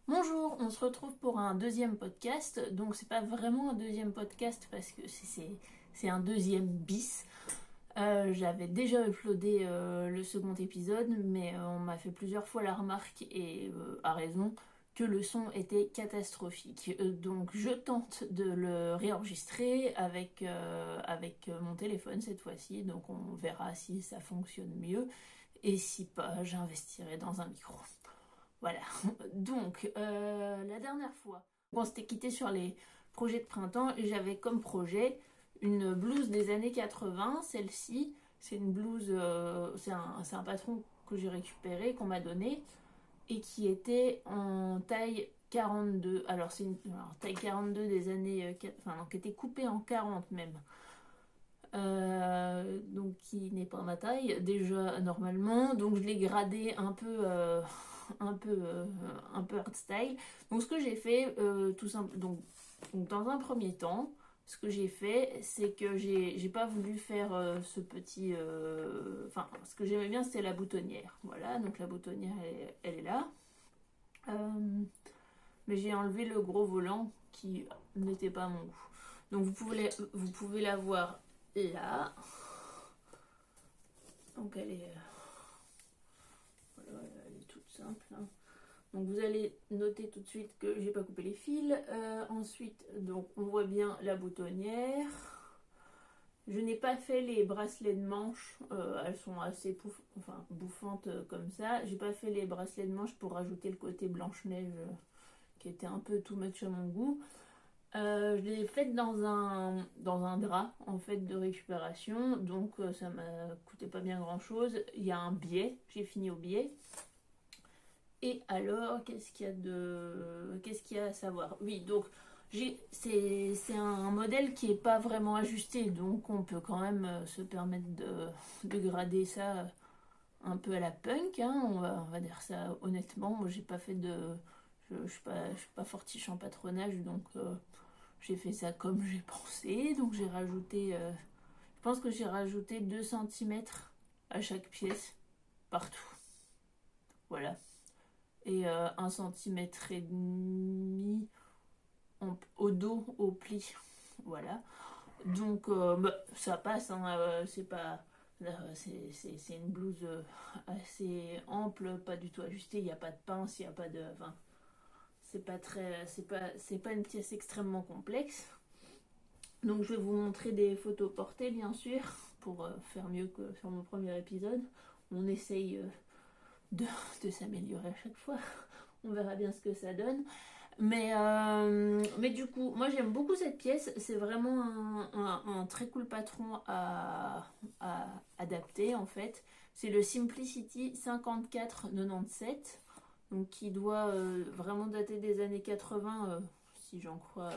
Bonjour, on se retrouve pour un deuxième podcast. Donc c'est pas vraiment un deuxième podcast parce que c'est un deuxième bis. J'avais déjà uploadé le second épisode, mais on m'a fait plusieurs fois la remarque et à raison que le son était catastrophique. Donc je tente de le réenregistrer avec mon téléphone cette fois-ci. Donc on verra si ça fonctionne mieux et si pas, j'investirai dans un micro. Voilà. Donc, la dernière fois, on s'était quitté sur les projets de printemps et j'avais comme projet une blouse des années 80. Celle-ci, c'est une blouse, c'est un patron que j'ai récupéré, qu'on m'a donné et qui était en taille 42. Alors, c'est une taille 42 des années, enfin, non, qui était coupée en 40 même. Donc qui n'est pas ma taille déjà normalement, donc je l'ai gradé un peu un peu art style. Donc ce que j'ai fait tout simple, donc dans un premier temps, ce que j'ai fait, c'est que j'ai pas voulu faire ce petit, enfin ce que j'aimais bien c'était la boutonnière. Voilà, donc la boutonnière elle est là. Euh, mais j'ai enlevé le gros volant qui n'était pas à mon goût. Donc vous pouvez la voir là. Donc voilà, elle est toute simple, hein. Donc vous allez noter tout de suite que j'ai pas coupé les fils. Ensuite, donc on voit bien la boutonnière. Je n'ai pas fait les bracelets de manche, elles sont assez bouffantes comme ça. J'ai pas fait les bracelets de manche pour rajouter le côté Blanche-Neige qui était un peu too much à mon goût. Je l'ai faite dans un drap en fait de récupération, donc ça m'a coûté pas bien grand chose. Il y a un biais, j'ai fini au biais. Et alors, qu'est-ce qu'il y a à savoir? Oui, donc c'est un modèle qui est pas vraiment ajusté, donc on peut quand même se permettre de grader ça un peu à la punk, hein, on va dire ça honnêtement. Moi, j'ai pas fait de, je suis pas fortiche en patronage, donc j'ai fait ça comme j'ai pensé. Donc j'ai rajouté, je pense que j'ai rajouté 2 centimètres à chaque pièce, partout. Voilà. Et 1,5 cm au dos, au pli. Voilà. Donc bah, ça passe, hein, c'est pas. C'est une blouse assez ample, pas du tout ajustée, il n'y a pas de pince, il n'y a pas de. Enfin, c'est pas très. C'est pas une pièce extrêmement complexe. Donc je vais vous montrer des photos portées bien sûr pour faire mieux que sur mon premier épisode. On essaye de, de s'améliorer à chaque fois. On verra bien ce que ça donne. Mais du coup, moi j'aime beaucoup cette pièce. C'est vraiment un très cool patron à adapter en fait. C'est le Simplicity 5497. Donc qui doit vraiment dater des années 80, si j'en crois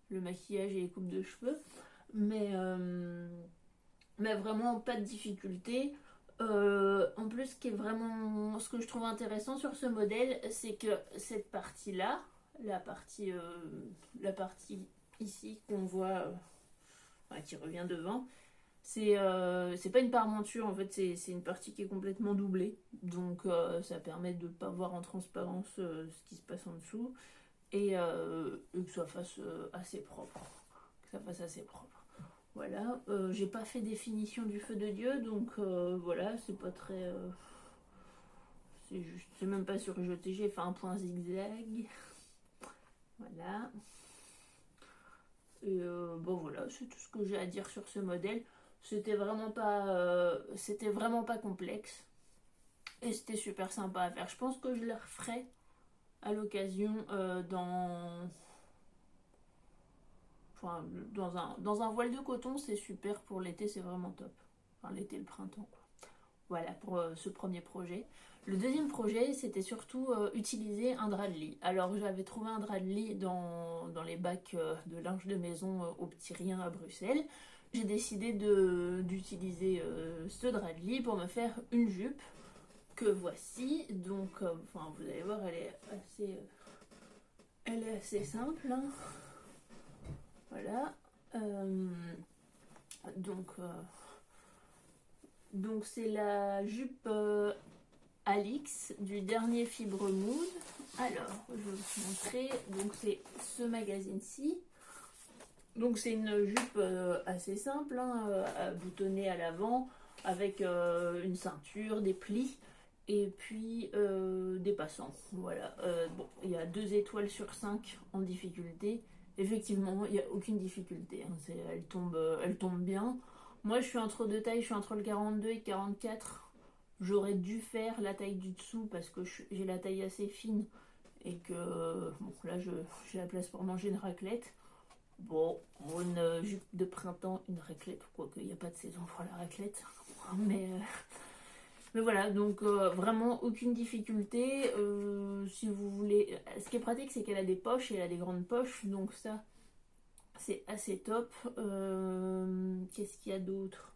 le maquillage et les coupes de cheveux. Mais, euh, mais vraiment pas de difficulté. En plus, ce que je trouve intéressant sur ce modèle, c'est que cette partie-là, la partie, euh, la partie ici qu'on voit, qui revient devant, c'est pas une parmenture en fait, c'est une partie qui est complètement doublée. Donc ça permet de ne pas voir en transparence ce qui se passe en dessous et que ça fasse assez propre. Que ça fasse assez propre. Voilà, j'ai pas fait définition du feu de Dieu, donc voilà, c'est pas très. C'est même pas surjeté, j'ai fait un point zigzag. Voilà. Et bon voilà, c'est tout ce que j'ai à dire sur ce modèle. C'était vraiment pas complexe. Et c'était super sympa à faire. Je pense que je le referai à l'occasion enfin, dans un voile de coton, c'est super pour l'été, c'est vraiment top. Enfin, l'été, le printemps, quoi. Voilà pour ce premier projet. Le deuxième projet, c'était surtout utiliser un drap de lit. Alors j'avais trouvé un drap de lit dans les bacs de linge de maison au Petit Rien à Bruxelles. J'ai décidé d'utiliser ce drap de lit pour me faire une jupe que voici. Donc, enfin, vous allez voir, elle est assez simple, hein. Voilà. Euh, donc, donc c'est la jupe Alix du dernier Fibre Mood. Alors, je vais vous montrer. Donc, c'est ce magazine-ci. Donc, c'est une jupe assez simple, hein, boutonnée à l'avant, avec une ceinture, des plis et puis des passants. Voilà. Bon, il y a 2 étoiles sur 5 en difficulté. Effectivement, il n'y a aucune difficulté. Hein. Elle tombe bien. Moi, je suis entre 2 tailles, je suis entre le 42 et 44. J'aurais dû faire la taille du dessous parce que j'ai la taille assez fine et que bon, là, j'ai la place pour manger une raclette. Bon, une jupe de printemps, une raclette, quoique il n'y a pas de saison pour la raclette. Mais voilà, donc vraiment aucune difficulté. Si vous voulez. Ce qui est pratique, c'est qu'elle a des poches et elle a des grandes poches, donc ça, c'est assez top. Qu'est-ce qu'il y a d'autre?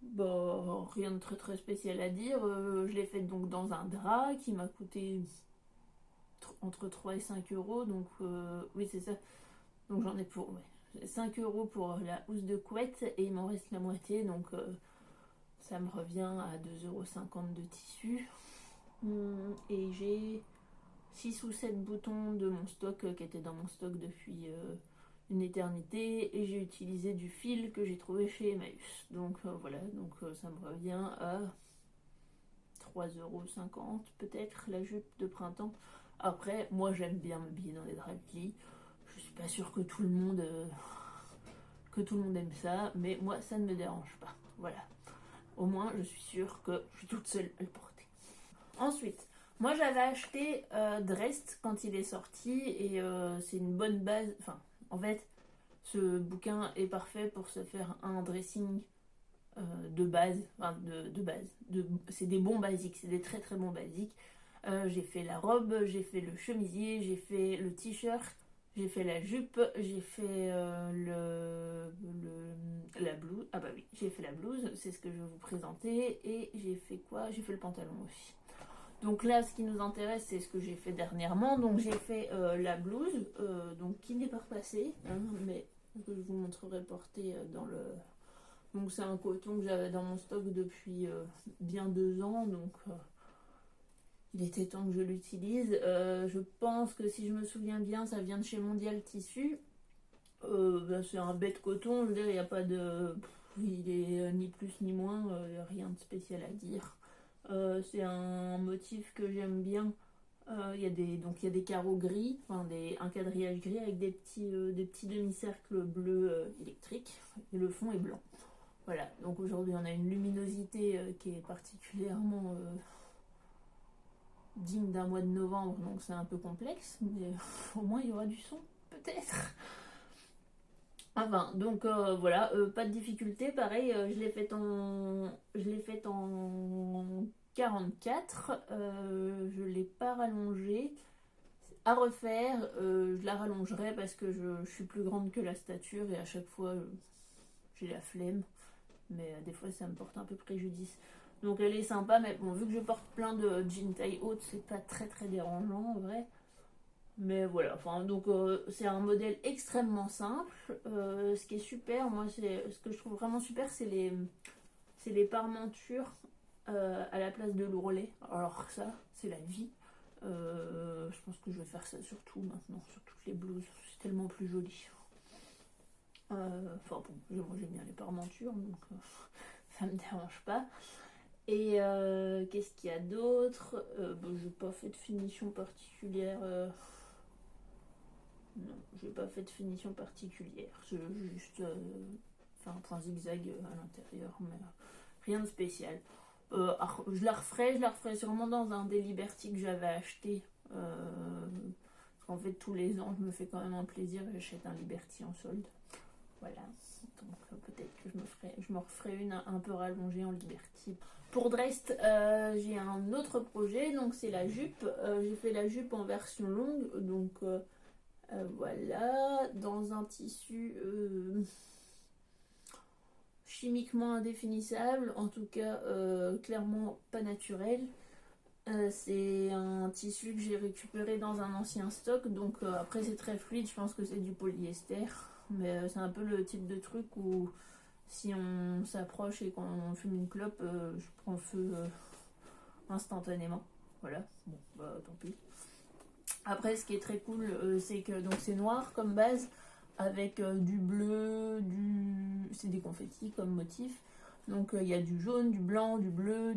Bon, rien de très très spécial à dire. Je l'ai faite donc dans un drap qui m'a coûté entre 3 et 5 euros. Donc oui, c'est ça. Donc j'en ai pour 5 euros pour la housse de couette et il m'en reste la moitié. Donc ça me revient à 2,50 € de tissu. Et j'ai 6 ou 7 boutons de mon stock qui étaient dans mon stock depuis une éternité. Et j'ai utilisé du fil que j'ai trouvé chez Emmaüs. Donc voilà, donc ça me revient à 3,50 € peut-être la jupe de printemps. Après, moi j'aime bien m'habiller dans les draps de lit. Je suis pas sûre que tout le monde aime ça, mais moi ça ne me dérange pas. Voilà. Au moins je suis sûre que je suis toute seule à le porter. Ensuite, moi j'avais acheté Dressed quand il est sorti et c'est une bonne base. Enfin, en fait, ce bouquin est parfait pour se faire un dressing de base. Enfin, de base. C'est des bons basiques, c'est des très très bons basiques. J'ai fait la robe, j'ai fait le chemisier, j'ai fait le t-shirt, j'ai fait la jupe, j'ai fait la blouse. Ah bah oui, j'ai fait la blouse, c'est ce que je vais vous présenter. Et j'ai fait quoi? J'ai fait le pantalon aussi. Donc là, ce qui nous intéresse, c'est ce que j'ai fait dernièrement. Donc j'ai fait la blouse, donc qui n'est pas repassée, hein, mais que je vous montrerai porter dans le... Donc c'est un coton que j'avais dans mon stock depuis bien 2 ans, donc il était temps que je l'utilise. Je pense que si je me souviens bien, ça vient de chez Mondial Tissu. C'est un bête coton, je veux dire, il n'y a pas de... Il est ni plus ni moins, il n'y a rien de spécial à dire. C'est un motif que j'aime bien. Il y a des carreaux gris, enfin un quadrillage gris avec des petits demi-cercles bleus électriques, et le fond est blanc. Voilà, donc aujourd'hui on a une luminosité qui est particulièrement digne d'un mois de novembre, donc c'est un peu complexe, mais au moins il y aura du son, peut-être. Enfin, donc voilà, pas de difficulté, pareil, je l'ai faite en 44, je l'ai pas rallongée. À refaire, je la rallongerai parce que je suis plus grande que la stature et à chaque fois j'ai la flemme, mais des fois ça me porte un peu préjudice. Donc elle est sympa, mais bon, vu que je porte plein de jeans taille haute, c'est pas très très dérangeant en vrai. Mais voilà, enfin, donc c'est un modèle extrêmement simple. Ce qui est super, moi, ce que je trouve vraiment super, c'est les parmentures à la place de l'ourlet. Alors ça, c'est la vie. Je pense que je vais faire ça surtout maintenant, sur toutes les blouses. C'est tellement plus joli. Enfin bon, moi j'aime bien les parmentures, donc ça me dérange pas. Et qu'est-ce qu'il y a d'autre? Bon, j'ai pas fait de finition particulière. Non, j'ai pas fait de finition particulière. C'est juste un point zigzag à l'intérieur, mais rien de spécial. Je la referai sûrement dans un des Liberty que j'avais acheté. Parce qu'en fait, tous les ans, je me fais quand même un plaisir et j'achète un Liberty en solde. Voilà. Donc peut-être que je me referai une un peu rallongée en Liberty. Pour Dressed, j'ai un autre projet, donc c'est la jupe. J'ai fait la jupe en version longue, donc voilà, dans un tissu chimiquement indéfinissable, en tout cas clairement pas naturel. C'est un tissu que j'ai récupéré dans un ancien stock, donc après c'est très fluide, je pense que c'est du polyester, mais c'est un peu le type de truc où si on s'approche et qu'on fume une clope, je prends feu instantanément. Voilà, bon, bah tant pis. Après, ce qui est très cool, c'est que donc c'est noir comme base, avec du bleu, c'est des confettis comme motif. Donc il y a du jaune, du blanc, du bleu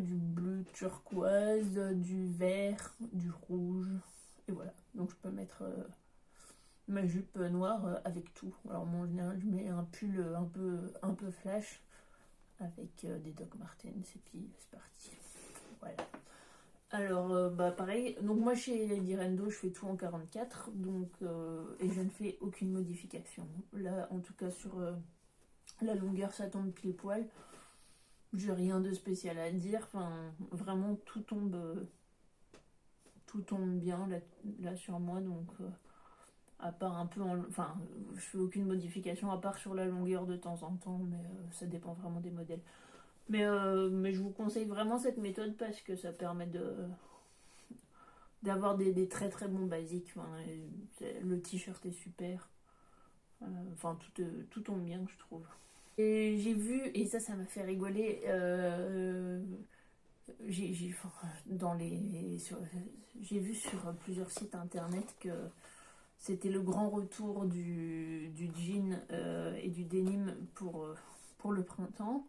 turquoise, du vert, du rouge. Et voilà. Donc je peux mettre ma jupe noire avec tout. Alors moi en général, je mets un pull un peu flash avec des Doc Martens et puis c'est parti. Voilà. Alors, bah pareil, donc moi chez Lady Rendo, je fais tout en 44, donc, et je ne fais aucune modification. Là, en tout cas, sur la longueur, ça tombe pile poil. J'ai rien de spécial à dire, enfin, vraiment, tout tombe bien là sur moi, donc, à part un peu, enfin, je fais aucune modification, à part sur la longueur de temps en temps, mais ça dépend vraiment des modèles. Mais je vous conseille vraiment cette méthode parce que ça permet d'avoir des très très bons basiques. Enfin, le t-shirt est super. Enfin, tout tombe bien, je trouve. Et j'ai vu, et ça m'a fait rigoler, enfin, j'ai vu sur plusieurs sites internet que c'était le grand retour du jean et du denim pour le printemps.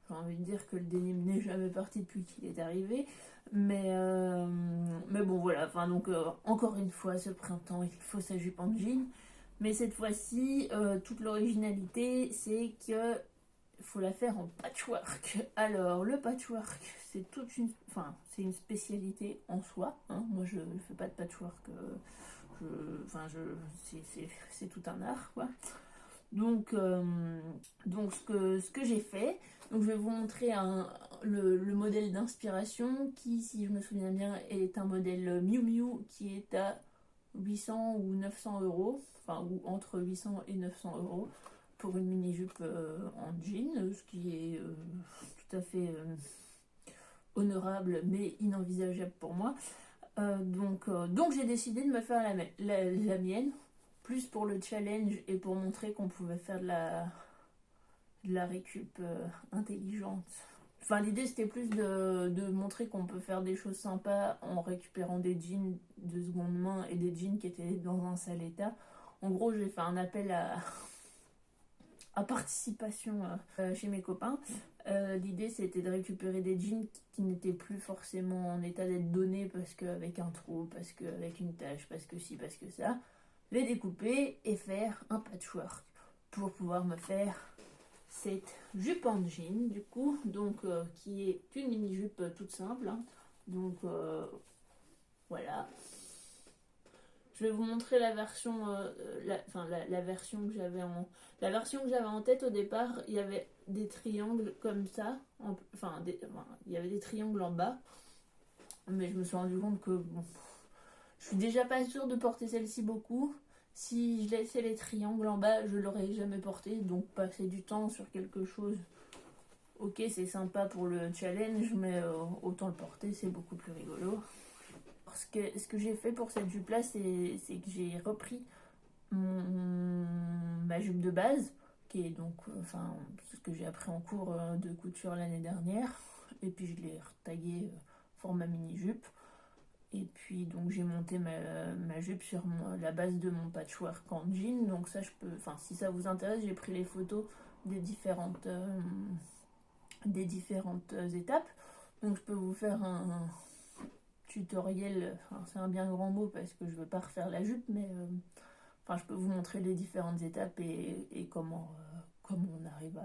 J'ai envie de dire que le denim n'est jamais parti depuis qu'il est arrivé. Mais bon, voilà. Enfin, donc, encore une fois, ce printemps, il faut sa jupe en jean. Mais cette fois-ci, toute l'originalité, c'est que faut la faire en patchwork. Alors, le patchwork, c'est enfin, c'est une spécialité en soi. Hein. Moi, je ne fais pas de patchwork. Enfin, c'est tout un art, quoi. Donc ce que j'ai fait, donc je vais vous montrer le modèle d'inspiration qui, si je me souviens bien, est un modèle Miu Miu qui est à 800 ou 900 euros, enfin, ou entre 800 et 900 euros pour une mini-jupe en jean, ce qui est tout à fait honorable mais inenvisageable pour moi. Donc j'ai décidé de me faire la mienne, plus pour le challenge et pour montrer qu'on pouvait faire de la récup intelligente. Enfin, l'idée c'était plus de montrer qu'on peut faire des choses sympas en récupérant des jeans de seconde main et des jeans qui étaient dans un sale état. En gros, j'ai fait un appel à participation chez mes copains. L'idée c'était de récupérer des jeans qui n'étaient plus forcément en état d'être donnés parce qu'avec un trou, parce qu'avec une tache, parce que ci, parce que ça, les découper et faire un patchwork pour pouvoir me faire cette jupe en jean du coup, donc qui est une mini jupe toute simple, hein. Donc voilà. Je vais vous montrer la version, la version que j'avais en tête au départ. Il y avait des triangles comme ça, il y avait des triangles en bas, mais je me suis rendu compte que bon, je suis déjà pas sûre de porter celle-ci beaucoup. Si je laissais les triangles en bas, je l'aurais jamais porté, donc passer du temps sur quelque chose, ok, c'est sympa pour le challenge, mais autant le porter, c'est beaucoup plus rigolo. Ce que j'ai fait pour cette jupe là, c'est que j'ai repris ma jupe de base, qui est donc ce que j'ai appris en cours de couture l'année dernière, et puis je l'ai retagué format mini jupe, et puis donc j'ai monté ma jupe sur la base de mon patchwork en jean. Donc ça, je peux, enfin, si ça vous intéresse, j'ai pris les photos des différentes étapes, donc je peux vous faire un tutoriel, enfin, c'est un bien grand mot parce que je ne veux pas refaire la jupe, mais je peux vous montrer les différentes étapes et comment on arrive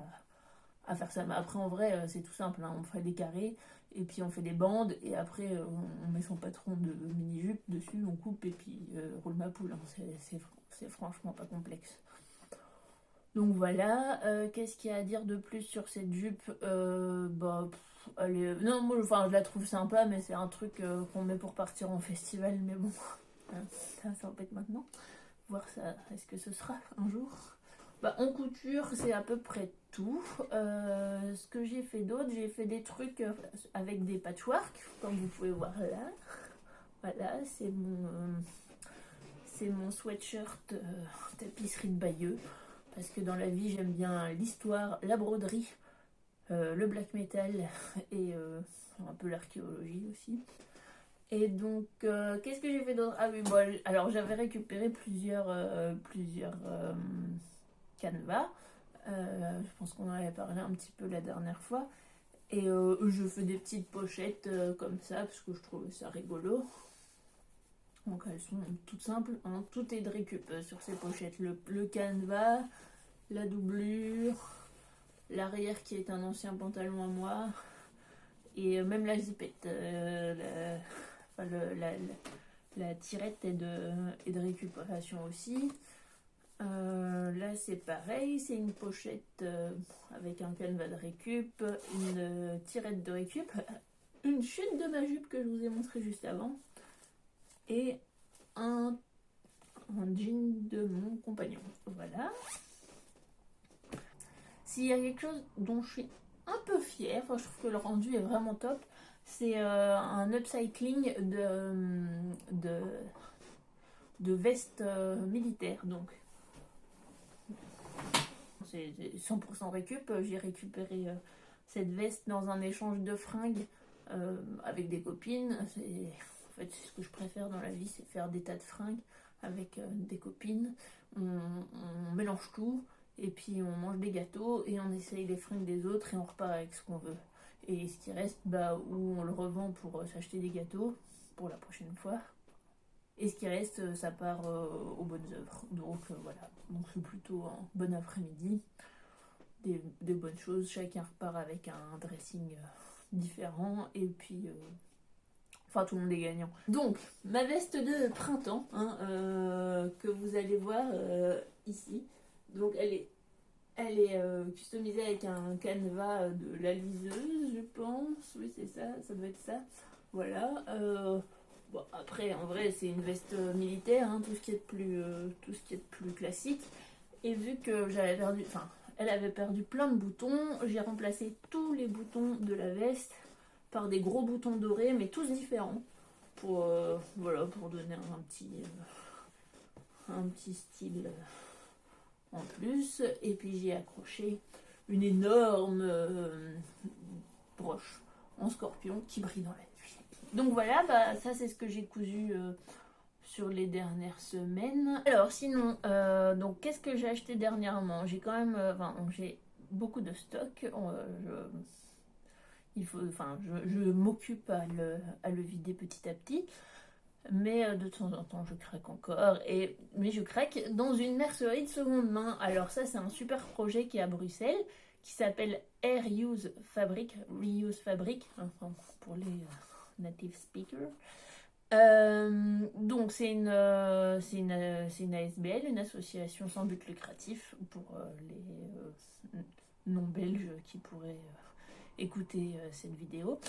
à faire ça. Mais après, en vrai, c'est tout simple, hein. On fait des carrés et puis on fait des bandes et après on met son patron de mini-jupe dessus, on coupe et puis roule ma poule, hein. C'est franchement pas complexe. Donc voilà, qu'est-ce qu'il y a à dire de plus sur cette jupe? Non, moi, enfin, je la trouve sympa, mais c'est un truc qu'on met pour partir en festival, mais bon, hein, ça embête maintenant. Voir ça, est-ce que ce sera un jour? En couture, c'est à peu près tout. Ce que j'ai fait d'autre, j'ai fait des trucs avec des patchwork, comme vous pouvez voir là. Voilà, c'est mon sweatshirt tapisserie de Bayeux. Parce que dans la vie, j'aime bien l'histoire, la broderie, le black metal et un peu l'archéologie aussi. Et donc, qu'est-ce que j'ai fait d'autre? Ah oui, bon, alors j'avais récupéré plusieurs canevas. Je pense qu'on en avait parlé un petit peu la dernière fois. Et je fais des petites pochettes comme ça, parce que je trouvais ça rigolo. Donc elles sont toutes simples, hein. Tout est de récup sur ces pochettes. Le canevas, la doublure, l'arrière qui est un ancien pantalon à moi, et même la zipette. La tirette est de récupération aussi. Là c'est pareil, c'est une pochette avec un canevas de récup, une tirette de récup, une chute de ma jupe que je vous ai montré juste avant, et un jean de mon compagnon. Voilà. S'il y a quelque chose dont je suis un peu fière, enfin, je trouve que le rendu est vraiment top, c'est un upcycling de vestes militaires. Donc c'est 100% récup. J'ai récupéré cette veste dans un échange de fringues avec des copines. En fait, c'est ce que je préfère dans la vie, c'est faire des tas de fringues avec des copines. On mélange tout et puis on mange des gâteaux et on essaye les fringues des autres et on repart avec ce qu'on veut. Et ce qui reste, ou on le revend pour s'acheter des gâteaux pour la prochaine fois. Et ce qui reste, ça part aux bonnes œuvres. Donc voilà, donc c'est plutôt un bon après-midi. Des bonnes choses, chacun repart avec un dressing différent. Et puis, enfin tout le monde est gagnant. Donc, ma veste de printemps, hein, que vous allez voir ici. Donc elle est customisée avec un canevas de la liseuse, je pense. Oui, c'est ça, ça doit être ça. Voilà. Bon, après, en vrai, c'est une veste militaire, hein, tout ce qui est de plus classique. Et vu que j'avais perdu, enfin, elle avait perdu plein de boutons, j'ai remplacé tous les boutons de la veste par des gros boutons dorés, mais tous différents, pour voilà, pour donner un petit style en plus. Et puis j'ai accroché une énorme broche en scorpion qui brille dans la nuit. Donc voilà, ça c'est ce que j'ai cousu sur les dernières semaines. Alors sinon, donc qu'est-ce que j'ai acheté dernièrement? J'ai quand même, j'ai beaucoup de stock. Je m'occupe à le vider petit à petit. Mais de temps en temps je craque encore, mais je craque dans une mercerie de seconde main. Alors ça c'est un super projet qui est à Bruxelles, qui s'appelle Reuse Fabric, enfin, pour les native speakers. Donc c'est une ASBL, une association sans but lucratif pour les non-belges qui pourraient écouter cette vidéo.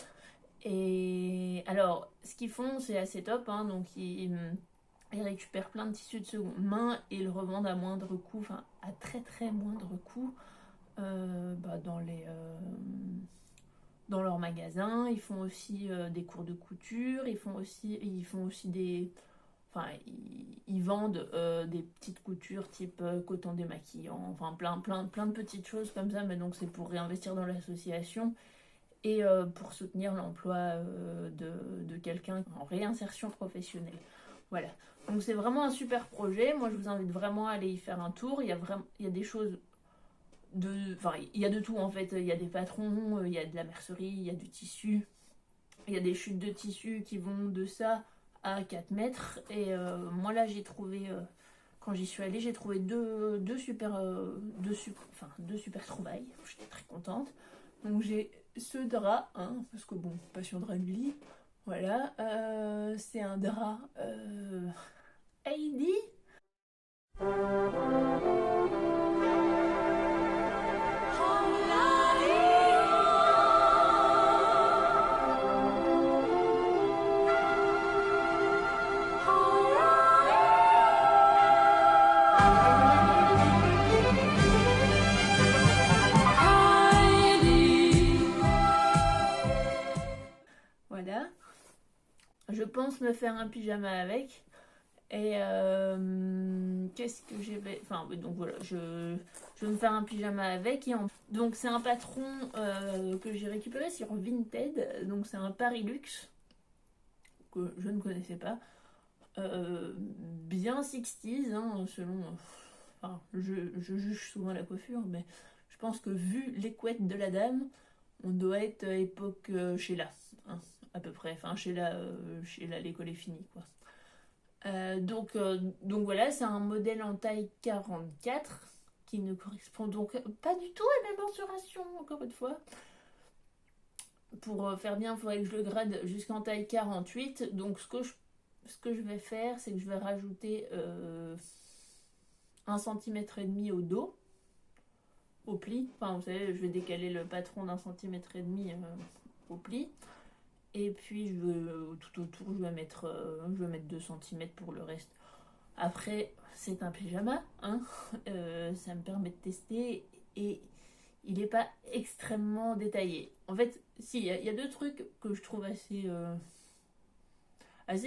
Et alors, ce qu'ils font, c'est assez top, hein. Donc ils récupèrent plein de tissus de seconde main et le revendent à moindre coût, enfin à très très moindre coût, dans leur magasin. Ils font aussi des cours de couture, ils font aussi ils vendent des petites coutures type coton démaquillant, enfin plein de petites choses comme ça, mais donc c'est pour réinvestir dans l'association. Et pour soutenir l'emploi de quelqu'un en réinsertion professionnelle. Voilà. Donc c'est vraiment un super projet. Moi je vous invite vraiment à aller y faire un tour. Il y a des choses il y a de tout en fait. Il y a des patrons, il y a de la mercerie, il y a du tissu. Il y a des chutes de tissu qui vont de ça à 4 mètres. Et moi là j'ai trouvé, quand j'y suis allée, j'ai trouvé deux super trouvailles. J'étais très contente. Donc j'ai ce drap, hein, parce que bon, passion drap de lit, voilà, c'est un drap Heidi. Voilà, je pense me faire un pyjama avec. Et qu'est-ce que j'ai fait? Enfin, donc voilà, je vais me faire un pyjama avec. Donc c'est un patron que j'ai récupéré sur Vinted. Donc c'est un Paris Luxe que je ne connaissais pas. Bien 60s, hein, selon... Enfin, je juge souvent la coiffure, mais je pense que vu les couettes de la dame, on doit être époque Sheila, hein, à peu près. Enfin, Sheila, l'école est finie, quoi. Donc voilà, c'est un modèle en taille 44 qui ne correspond donc pas du tout à ma mensuration, encore une fois. Pour faire bien, il faudrait que je le grade jusqu'en taille 48. Donc ce que je vais faire, c'est que je vais rajouter 1,5 cm au dos, au pli. Enfin, vous savez, je vais décaler le patron d'1,5 cm au pli. Et puis tout autour, je vais mettre 2 cm pour le reste. Après, c'est un pyjama, hein. Ça me permet de tester et il n'est pas extrêmement détaillé. En fait, si, il y a deux trucs que je trouve assez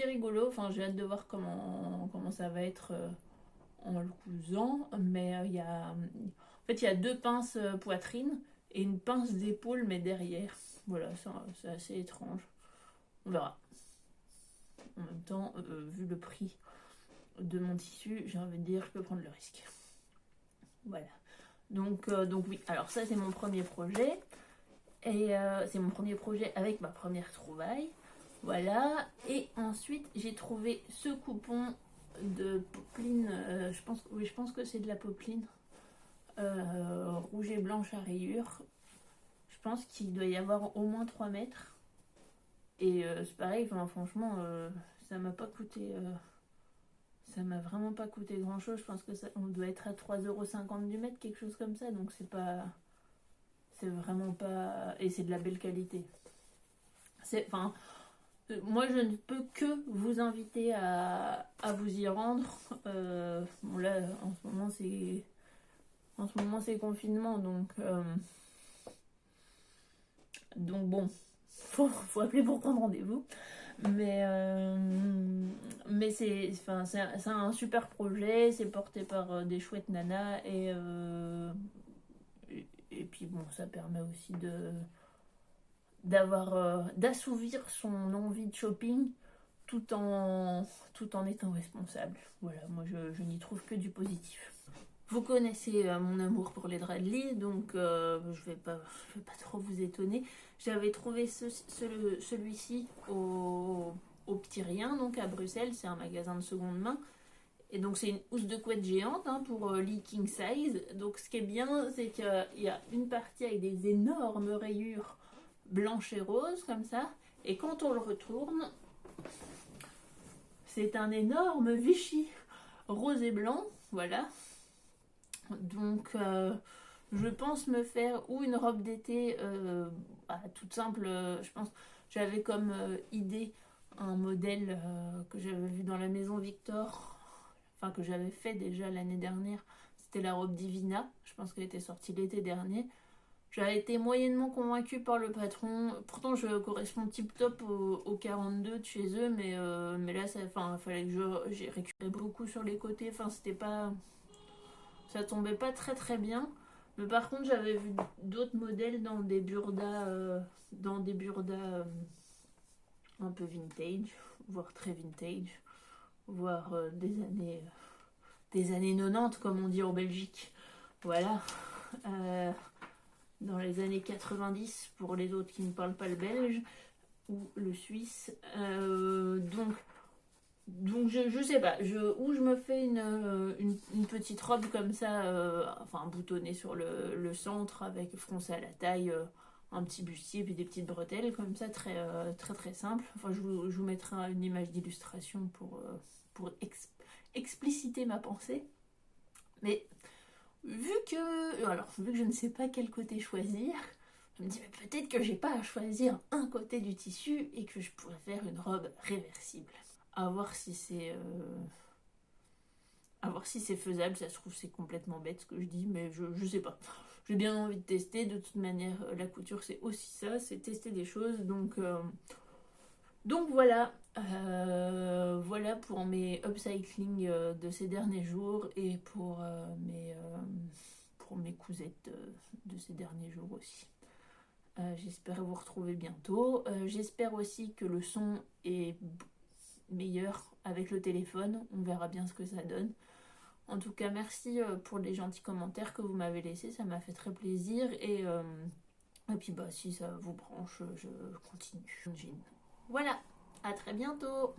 rigolo. Enfin, j'ai hâte de voir comment ça va être en le cousant. Mais il y a deux pinces poitrine et une pince d'épaule, mais derrière. Voilà, c'est assez étrange. On verra. En même temps, vu le prix de mon tissu, j'ai envie de dire, je peux prendre le risque. Voilà. Donc oui, alors ça c'est mon premier projet. Et c'est mon premier projet avec ma première trouvaille. Voilà. Et ensuite, j'ai trouvé ce coupon de popeline. Je pense que c'est de la popeline. Rouge et blanche à rayures. Je pense qu'il doit y avoir au moins 3 mètres. Et c'est pareil, franchement, ça m'a pas coûté... ça m'a vraiment pas coûté grand chose. Je pense que on doit être à 3,50 € du mètre, quelque chose comme ça. Donc c'est pas... C'est vraiment pas... Et c'est de la belle qualité. Moi, je ne peux que vous inviter à vous y rendre. Bon, là, en ce moment, c'est confinement, donc bon, faut appeler pour prendre rendez-vous. Mais c'est un super projet. C'est porté par des chouettes nanas et puis bon, ça permet aussi d'assouvir son envie de shopping tout en étant responsable. Voilà, moi je n'y trouve que du positif. Vous connaissez mon amour pour les Dradley, donc je vais pas trop vous étonner. J'avais trouvé celui-ci au Petit Rien, donc à Bruxelles. C'est un magasin de seconde main. Et donc c'est une housse de couette géante, hein, pour lit king size. Donc ce qui est bien, c'est qu'il y a une partie avec des énormes rayures blanches et roses comme ça. Et quand on le retourne, c'est un énorme Vichy rose et blanc. Voilà. Donc je pense me faire ou une robe d'été toute simple. Je pense j'avais comme idée un modèle que j'avais vu dans la maison Victor, enfin que j'avais fait déjà l'année dernière. C'était la robe Divina. Je pense qu'elle était sortie l'été dernier. J'avais été moyennement convaincue par le patron. Pourtant, je correspond tip-top au 42 de chez eux, mais là, il fallait que j'ai récupéré beaucoup sur les côtés. Enfin, c'était pas... Ça tombait pas très très bien. Mais par contre, j'avais vu d'autres modèles dans des burdas, un peu vintage, voire très vintage, voire des années 90, comme on dit en Belgique. Voilà. Dans les années 90 pour les autres qui ne parlent pas le belge ou le suisse. Donc je sais pas, où je me fais une petite robe comme ça, boutonnée sur le centre avec froncé à la taille, un petit bustier puis des petites bretelles comme ça, très très très simple. Enfin, je vous mettrai une image d'illustration pour expliciter ma pensée. Mais vu que je ne sais pas quel côté choisir, je me dis mais peut-être que j'ai pas à choisir un côté du tissu et que je pourrais faire une robe réversible. À voir si c'est faisable. Ça se trouve c'est complètement bête ce que je dis, mais je sais pas. J'ai bien envie de tester. De toute manière, la couture c'est aussi ça, c'est tester des choses. Donc voilà. Voilà pour mes upcycling de ces derniers jours et pour mes cousettes de ces derniers jours aussi. J'espère vous retrouver bientôt. J'espère aussi que le son est meilleur avec le téléphone. On verra bien ce que ça donne. En tout cas, merci pour les gentils commentaires que vous m'avez laissés. Ça m'a fait très plaisir. Et puis, bah, si ça vous branche, je continue. Voilà, à très bientôt.